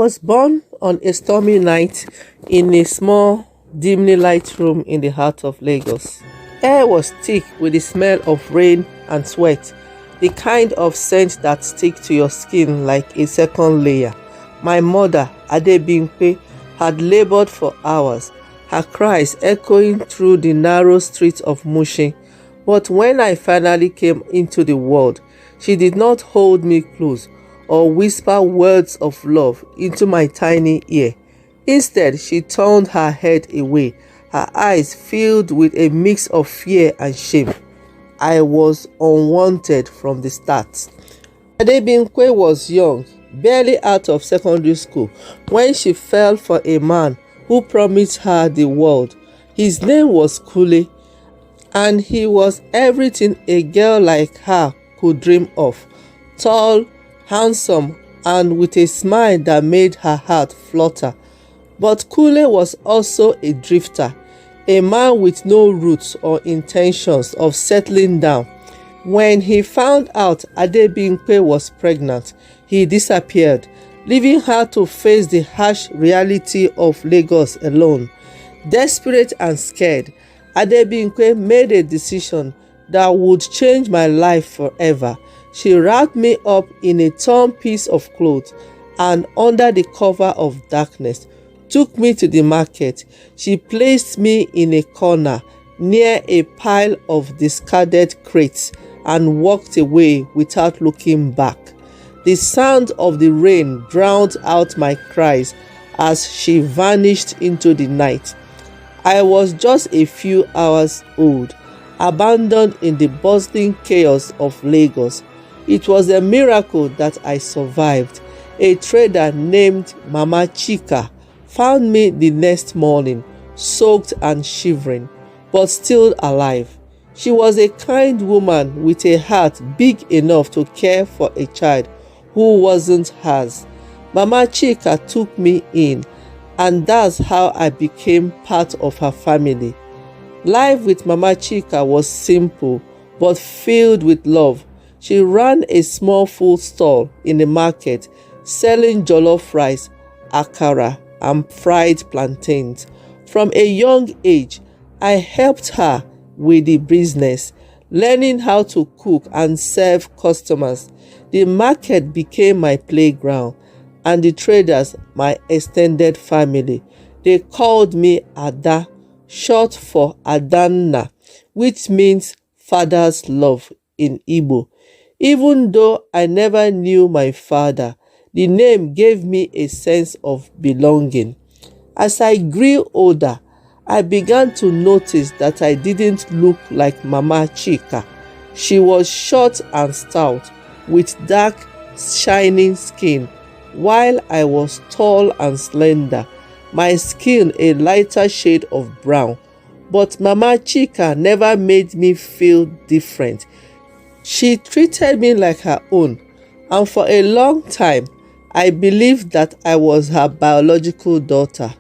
was born on a stormy night in a small, dimly light room in the heart of Lagos. Air was thick with the smell of rain and sweat, the kind of scent that sticks to your skin like a second layer. My mother, Adebimpe, had labored for hours, her cries echoing through the narrow streets of Mushin. But when I finally came into the world, she did not hold me close or whisper words of love into my tiny ear. Instead, she turned her head away, her eyes filled with a mix of fear and shame. I was unwanted from the start. Adebimpe was young, barely out of secondary school, when she fell for a man who promised her the world. His name was Kule, and he was everything a girl like her could dream of. Tall, handsome, and with a smile that made her heart flutter. But Kule was also a drifter, a man with no roots or intentions of settling down. When he found out Adebimpe was pregnant, he disappeared, leaving her to face the harsh reality of Lagos alone. Desperate and scared, Adebimpe made a decision that would change my life forever. She wrapped me up in a torn piece of cloth and, under the cover of darkness, took me to the market. She placed me in a corner near a pile of discarded crates and walked away without looking back. The sound of the rain drowned out my cries as she vanished into the night. I was just a few hours old, abandoned in the bustling chaos of Lagos. It was a miracle that I survived. A trader named Mama Chika found me the next morning, soaked and shivering, but still alive. She was a kind woman with a heart big enough to care for a child who wasn't hers. Mama Chika took me in, and that's how I became part of her family. Life with Mama Chika was simple, but filled with love. She ran a small food stall in the market, selling jollof rice, akara, and fried plantains. From a young age, I helped her with the business, learning how to cook and serve customers. The market became my playground, and the traders my extended family. They called me Ada, short for Adanna, which means father's love in Igbo. Even though I never knew my father, the name gave me a sense of belonging. As I grew older, I began to notice that I didn't look like Mama Chika. She was short and stout, with dark, shining skin, while I was tall and slender, my skin a lighter shade of brown. But Mama Chika never made me feel different. She treated me like her own, and for a long time, I believed that I was her biological daughter.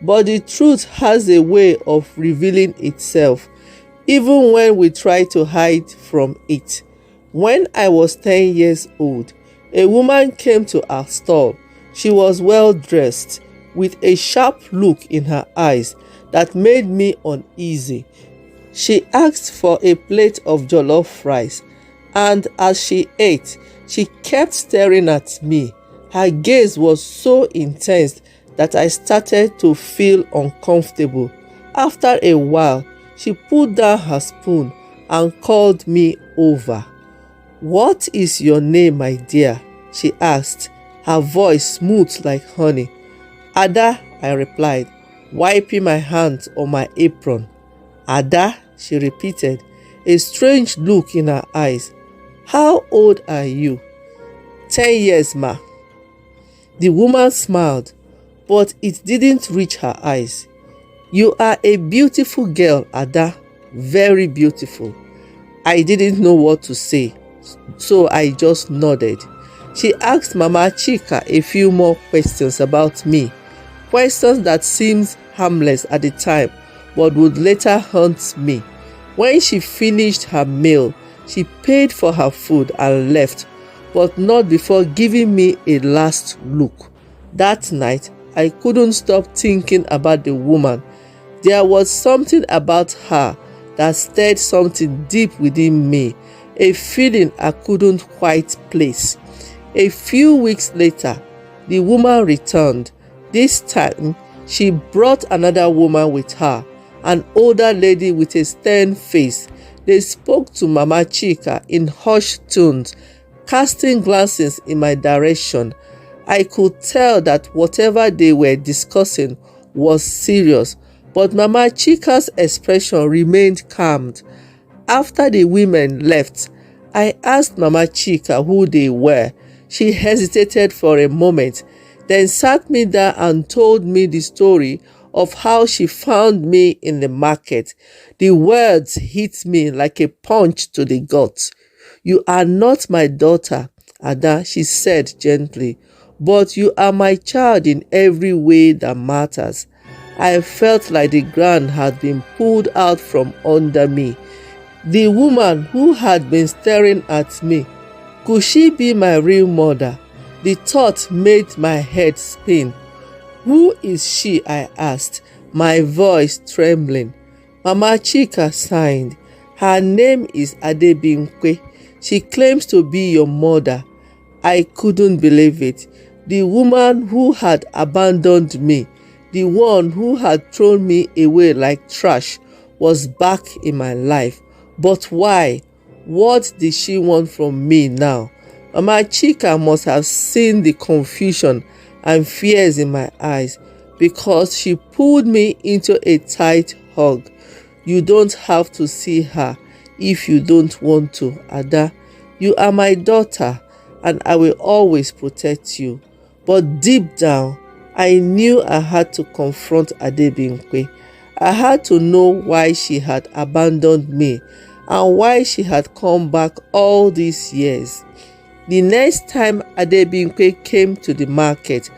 But the truth has a way of revealing itself, even when we try to hide from it. When I was 10 years old, a woman came to our stall. She was well dressed, with a sharp look in her eyes that made me uneasy. She asked for a plate of jollof rice, and as she ate, she kept staring at me. Her gaze was so intense that I started to feel uncomfortable. After a while, she put down her spoon and called me over. "What is your name, my dear?" she asked, her voice smooth like honey. "Ada," I replied, wiping my hands on my apron. "Ada," she repeated, a strange look in her eyes. "How old are you?" 10 years, ma." The woman smiled, but it didn't reach her eyes. "You are a beautiful girl, Ada, very beautiful." I didn't know what to say, so I just nodded. She asked Mama Chika a few more questions about me, questions that seemed harmless at the time, but would later haunt me. When she finished her meal, she paid for her food and left, but not before giving me a last look. That night, I couldn't stop thinking about the woman. There was something about her that stirred something deep within me, a feeling I couldn't quite place. A few weeks later, the woman returned. This time, she brought another woman with her, an older lady with a stern face. They spoke to Mama Chika in hushed tones, casting glances in my direction. I could tell that whatever they were discussing was serious, but Mama Chika's expression remained calm. After the women left, I asked Mama Chika who they were. She hesitated for a moment, then sat me down and told me the story of how she found me in the market. The words hit me like a punch to the gut. "You are not my daughter, Ada," she said gently, "but you are my child in every way that matters." I felt like the ground had been pulled out from under me. The woman who had been staring at me, could she be my real mother? The thought made my head spin. "Who is she?" I asked, my voice trembling. Mama Chika sighed. "Her name is Adebimpe. She claims to be your mother." I couldn't believe it. The woman who had abandoned me, the one who had thrown me away like trash, was back in my life. But why? What did she want from me now? Mama Chika must have seen the confusion and fears in my eyes, because she pulled me into a tight hug. "You don't have to see her if you don't want to, Ada. You are my daughter, and I will always protect you." But deep down, I knew I had to confront Adebimpe. I had to know why she had abandoned me and why she had come back all these years. The next time Adebimpe came to the market,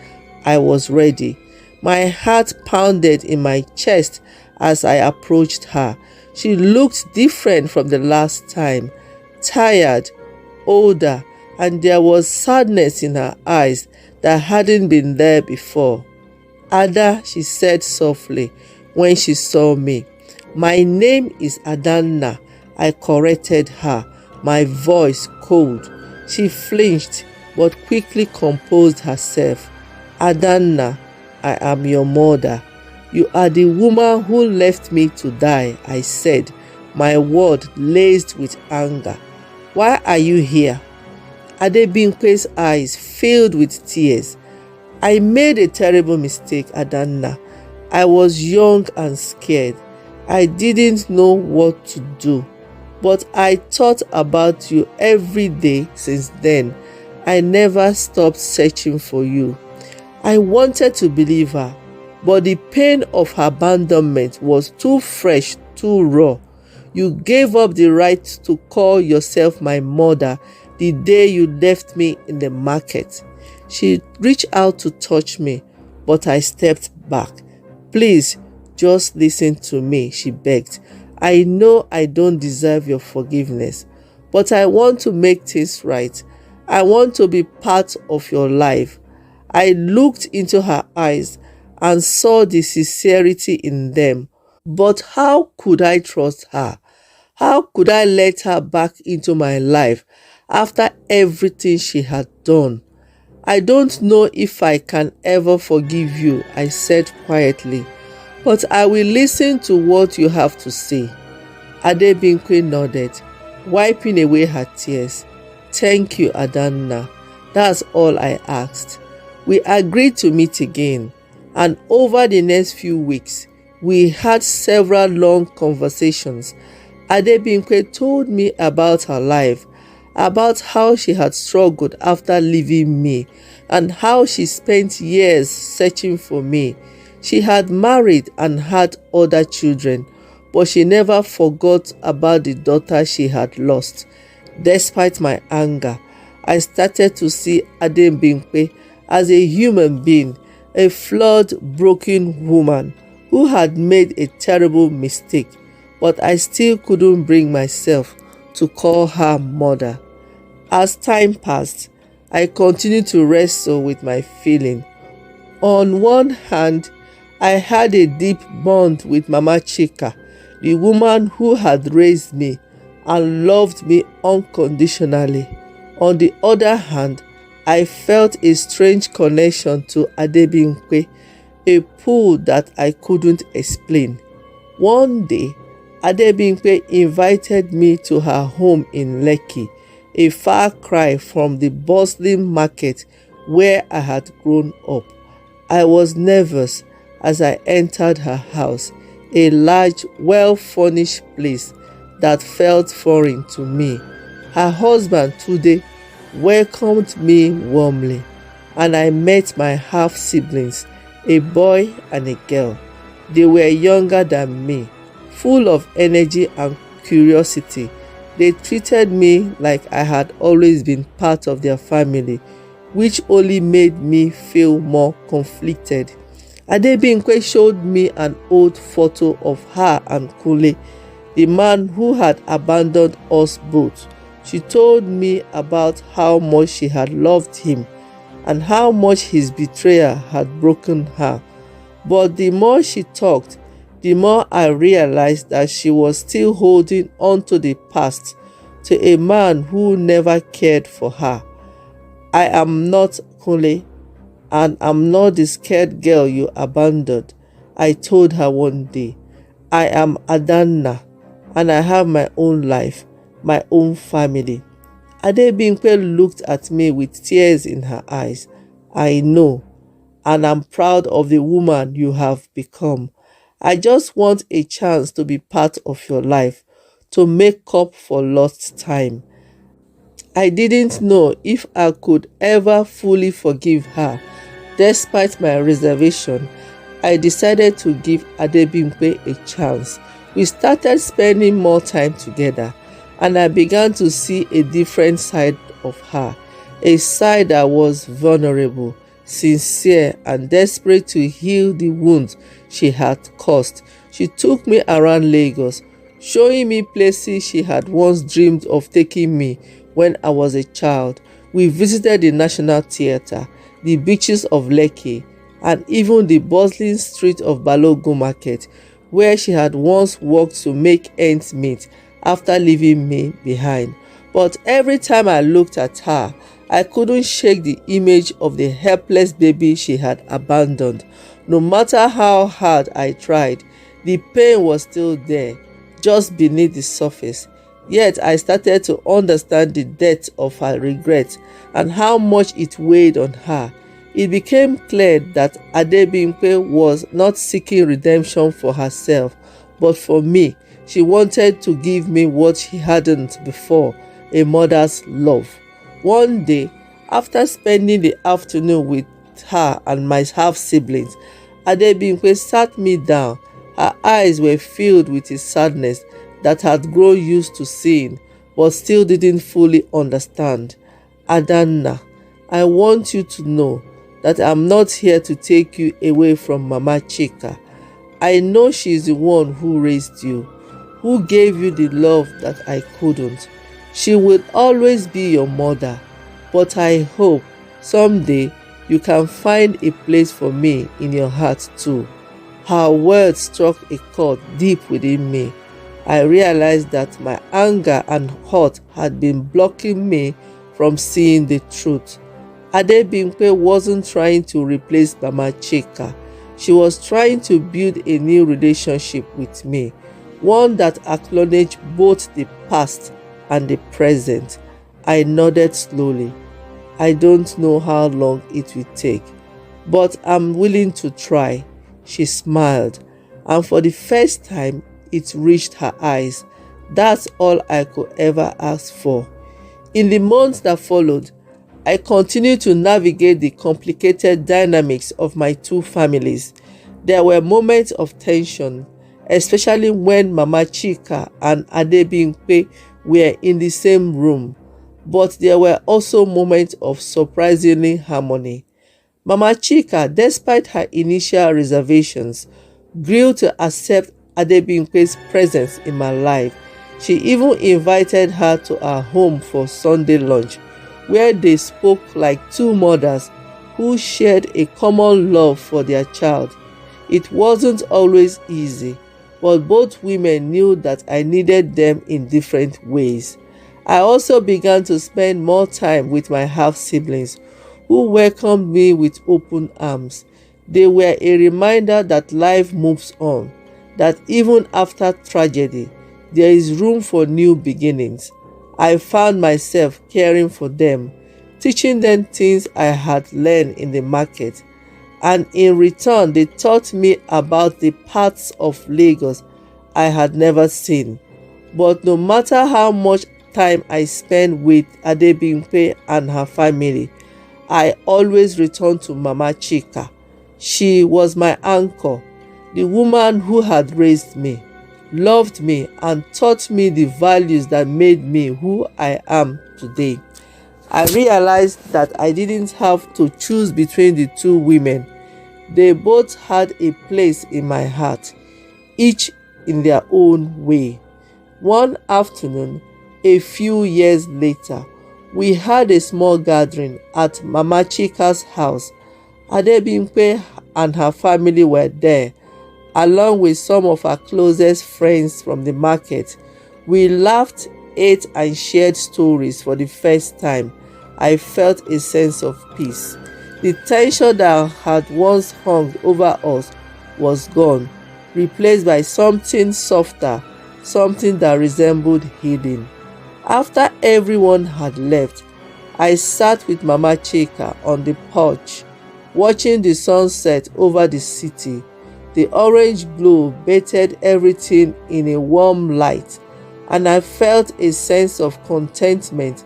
I was ready. My heart pounded in my chest as I approached her. She looked different from the last time, tired, older, and there was sadness in her eyes that hadn't been there before. "Ada," she said softly when she saw me. "My name is Adanna," I corrected her, my voice cold. She flinched but quickly composed herself. "Adanna, I am your mother. You are the woman who left me to die," I said, my word laced with anger. "Why are you here?" Adebimpe's eyes filled with tears. "I made a terrible mistake, Adanna. I was young and scared. I didn't know what to do. But I thought about you every day since then. I never stopped searching for you." I wanted to believe her, but the pain of her abandonment was too fresh, too raw. "You gave up the right to call yourself my mother the day you left me in the market." She reached out to touch me, but I stepped back. "Please, just listen to me," she begged. "I know I don't deserve your forgiveness, but I want to make things right. I want to be part of your life." I looked into her eyes and saw the sincerity in them. But how could I trust her? How could I let her back into my life after everything she had done? "I don't know if I can ever forgive you," I said quietly, "but I will listen to what you have to say." Adebimpe nodded, wiping away her tears. "Thank you, Adanna. That's all I asked." We agreed to meet again, and over the next few weeks, we had several long conversations. Adebimpe told me about her life, about how she had struggled after leaving me, and how she spent years searching for me. She had married and had other children, but she never forgot about the daughter she had lost. Despite my anger, I started to see Adebimpe as a human being, a flawed, broken woman who had made a terrible mistake, but I still couldn't bring myself to call her mother. As time passed, I continued to wrestle with my feeling. On one hand, I had a deep bond with Mama Chika, the woman who had raised me and loved me unconditionally. On the other hand, I felt a strange connection to Adebimpe, a pull that I couldn't explain. One day, Adebimpe invited me to her home in Lekki, a far cry from the bustling market where I had grown up. I was nervous as I entered her house, a large, well-furnished place that felt foreign to me. Her husband Tude welcomed me warmly, and I met my half-siblings, a boy and a girl. They were younger than me, full of energy and curiosity. They treated me like I had always been part of their family, which only made me feel more conflicted. Adebimpe showed me an old photo of her and Kunle, the man who had abandoned us both. She told me about how much she had loved him and how much his betrayal had broken her. But the more she talked, the more I realized that she was still holding on to the past, to a man who never cared for her. I am not Kunle, and I'm not the scared girl you abandoned, I told her one day. I am Adanna, and I have my own life, my own family. Adebimpe looked at me with tears in her eyes. I know, and I'm proud of the woman you have become. I just want a chance to be part of your life, to make up for lost time. I didn't know if I could ever fully forgive her. Despite my reservation, I decided to give Adebimpe a chance. We started spending more time together, and I began to see a different side of her, a side that was vulnerable, sincere, and desperate to heal the wounds she had caused. She took me around Lagos, showing me places she had once dreamed of taking me when I was a child. We visited the National Theatre, the beaches of Lekki, and even the bustling street of Balogun Market, where she had once walked to make ends meet after leaving me behind. But every time I looked at her, I couldn't shake the image of the helpless baby she had abandoned. No matter how hard I tried, the pain was still there, just beneath the surface. Yet I started to understand the depth of her regret and how much it weighed on her. It became clear that Adebimpe was not seeking redemption for herself, but for me. She wanted to give me what she hadn't before, a mother's love. One day, after spending the afternoon with her and my half-siblings, Adebimpe sat me down. Her eyes were filled with a sadness that had grown used to seeing, but still didn't fully understand. Adanna, I want you to know that I'm not here to take you away from Mama Chika. I know she's the one who raised you, who gave you the love that I couldn't. She will always be your mother, but I hope someday you can find a place for me in your heart too. Her words struck a chord deep within me. I realized that my anger and hurt had been blocking me from seeing the truth. Adebimpe wasn't trying to replace Mama Chika. She was trying to build a new relationship with me, one that acknowledged both the past and the present. I nodded slowly. I don't know how long it will take, but I'm willing to try. She smiled, and for the first time, it reached her eyes. That's all I could ever ask for. In the months that followed, I continued to navigate the complicated dynamics of my two families. There were moments of tension, especially when Mama Chika and Adebimpe were in the same room, but there were also moments of surprising harmony. Mama Chika, despite her initial reservations, grew to accept Adebimpe's presence in my life. She even invited her to our home for Sunday lunch, where they spoke like two mothers who shared a common love for their child. It wasn't always easy, but both women knew that I needed them in different ways. I also began to spend more time with my half-siblings, who welcomed me with open arms. They were a reminder that life moves on, that even after tragedy, there is room for new beginnings. I found myself caring for them, teaching them things I had learned in the market, and in return they taught me about the parts of Lagos I had never seen. But no matter how much time I spent with Adebimpe and her family, I always returned to Mama Chika. She was my anchor, the woman who had raised me, loved me, and taught me the values that made me who I am today. I realized that I didn't have to choose between the two women. They both had a place in my heart, each in their own way. One afternoon, a few years later, we had a small gathering at Mama Chika's house. Adebimpe and her family were there, along with some of her closest friends from the market. We laughed, ate, and shared stories for the first time. I felt a sense of peace. The tension that had once hung over us was gone, replaced by something softer, something that resembled healing. After everyone had left, I sat with Mama Chika on the porch, watching the sunset over the city. The orange glow bathed everything in a warm light, and I felt a sense of contentment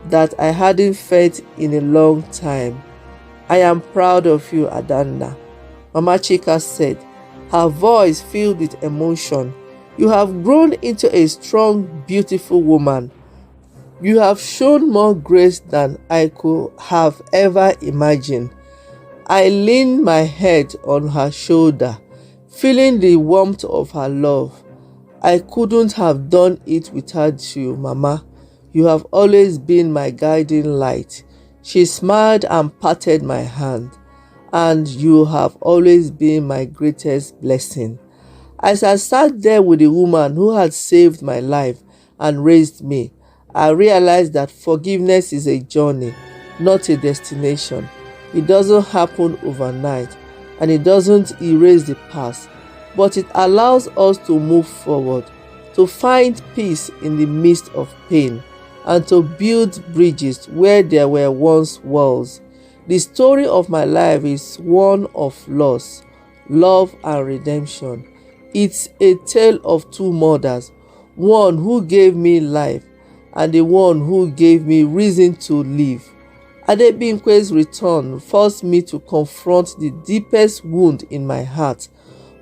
that I hadn't felt in a long time. I am proud of you, Adanna, Mama Chika said, her voice filled with emotion. You have grown into a strong, beautiful woman. You have shown more grace than I could have ever imagined. I leaned my head on her shoulder, feeling the warmth of her love. I couldn't have done it without you, Mama. You have always been my guiding light. She smiled and patted my hand. And you have always been my greatest blessing. As I sat there with the woman who had saved my life and raised me, I realized that forgiveness is a journey, not a destination. It doesn't happen overnight, and it doesn't erase the past, but it allows us to move forward, to find peace in the midst of pain, and to build bridges where there were once walls. The story of my life is one of loss, love, and redemption. It's a tale of two mothers, one who gave me life and the one who gave me reason to live. Adebimpe's return forced me to confront the deepest wound in my heart,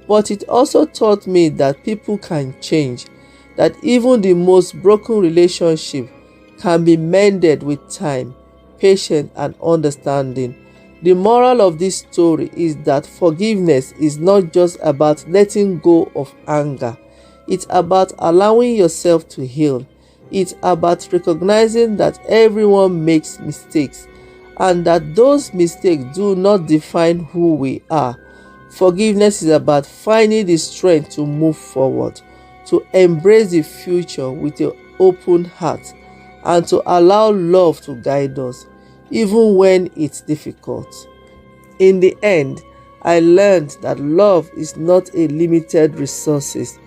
but it also taught me that people can change, that even the most broken relationship can be mended with time, patience, and understanding. The moral of this story is that forgiveness is not just about letting go of anger. It's about allowing yourself to heal. It's about recognizing that everyone makes mistakes and that those mistakes do not define who we are. Forgiveness is about finding the strength to move forward, to embrace the future with an open heart, and to allow love to guide us, even when it's difficult. In the end, I learned that love is not a limited resources.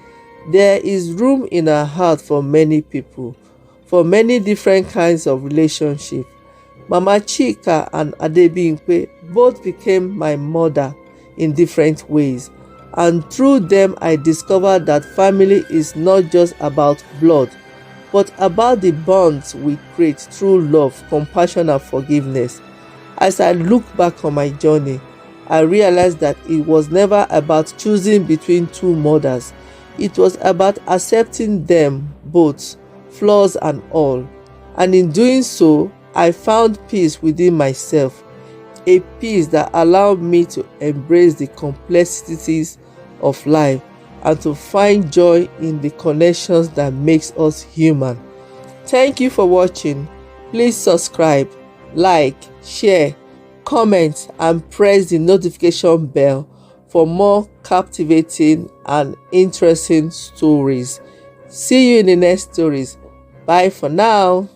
There is room in our heart for many people, for many different kinds of relationships. Mama Chika and Adebimpe both became my mother in different ways, and through them I discovered that family is not just about blood, but about the bonds we create through love, compassion, and forgiveness. As I look back on my journey, I realized that it was never about choosing between two mothers. It was about accepting them both, flaws and all. And in doing so, I found peace within myself, a peace that allowed me to embrace the complexities of life and to find joy in the connections that makes us human. Thank you for watching. Please subscribe, like, share, comment, and press the notification bell for more captivating and interesting stories. See you in the next stories. Bye for now.